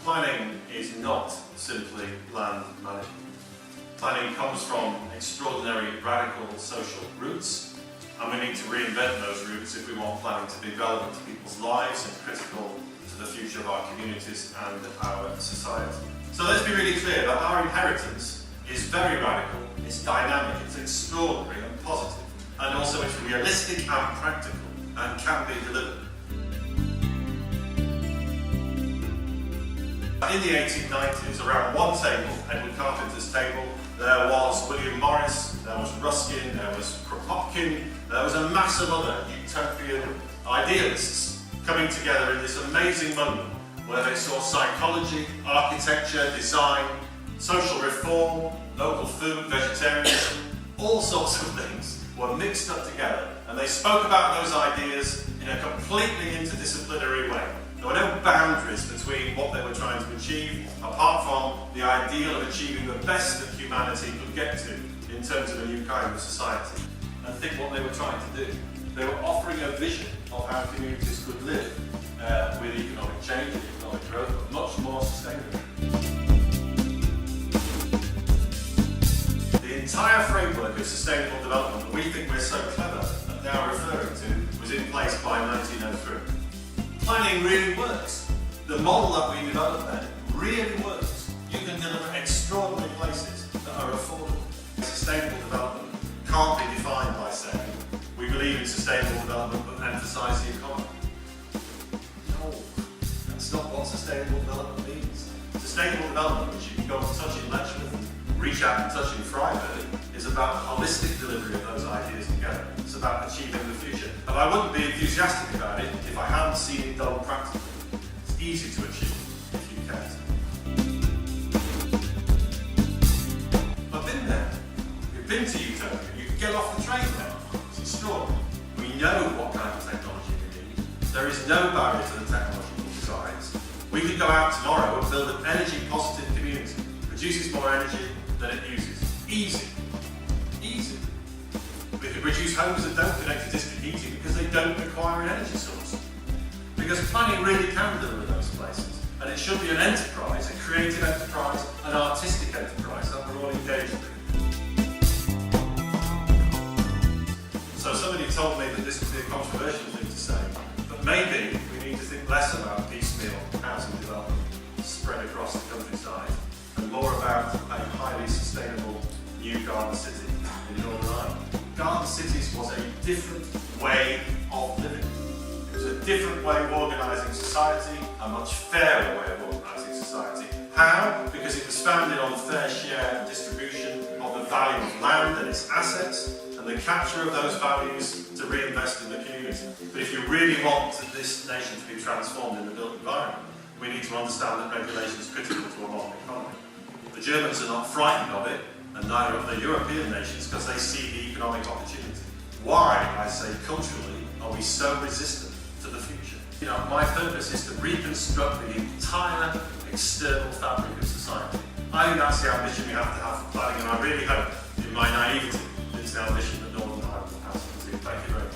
Planning is not simply land management. Planning comes from extraordinary radical social roots, and we need to reinvent those roots if we want planning to be relevant to people's lives and critical to the future of our communities and our society. So let's be really clear that our inheritance is very radical, it's dynamic, it's extraordinary and positive, and also it's realistic and practical and can be delivered. In the 1890s, around one table, Edward Carpenter's table, there was William Morris, there was Ruskin, there was Kropotkin, there was a mass of other utopian idealists coming together in this amazing moment where they saw psychology, architecture, design, social reform, local food, vegetarianism, all sorts of things were mixed up together, and they spoke about those ideas in a completely interdisciplinary way. There were no boundaries between what they were trying to achieve, apart from the ideal of achieving the best that humanity could get to in terms of a new kind of society. And think what they were trying to do. They were offering a vision of how communities could live with economic change and economic growth, but much more sustainably. The entire framework of sustainable development that we think we're so clever at now referring to was in place by 1903. Planning really works. The model that we developed then really works. You can deliver extraordinary places that are affordable. Sustainable development can't be defined by saying we believe in sustainable development but emphasise the economy. No, that's not what sustainable development means. Sustainable development, which you can go and touch in Letchworth, reach out and touch in Freiburg, is about holistic delivery of those ideas together. It's about achieving the future. And I wouldn't be enthusiastic about it if I hadn't seen it done practically. It's easy to achieve if you can't. I've been there. We've been to Utopia. You can get off the train now. It's extraordinary. We know what kind of technology we need. There is no barrier to the technological designs. We could go out tomorrow and build an energy positive community. Produces more energy than it uses. Easy. Easy. We could produce homes that don't connect to district heating because they don't require an energy source. Because planning really can deliver those places. And it should be an enterprise, a creative enterprise, an artistic enterprise that we're all engaged in. So somebody told me that this would be a controversial thing to say, but maybe we need to think less about piecemeal housing development spread across the countryside and more about a highly sustainable new garden city in Northern Ireland. Garden cities was a different way of living. It was a different way of organising society, a much fairer way of organising society. How? Because it was founded on fair share and distribution of the value of land and its assets, and the capture of those values to reinvest in the community. But if you really want this nation to be transformed in the built environment, we need to understand that regulation is critical to a modern economy. The Germans are not frightened of it, and neither are the European nations, because they see the economic opportunity. Why, I say culturally, are we so resistant to the future? My purpose is to reconstruct the entire external fabric of society. I think that's the ambition we have to have for planning, and I really hope, in my naivety, it's the ambition that Northern Ireland has. Thank you very much.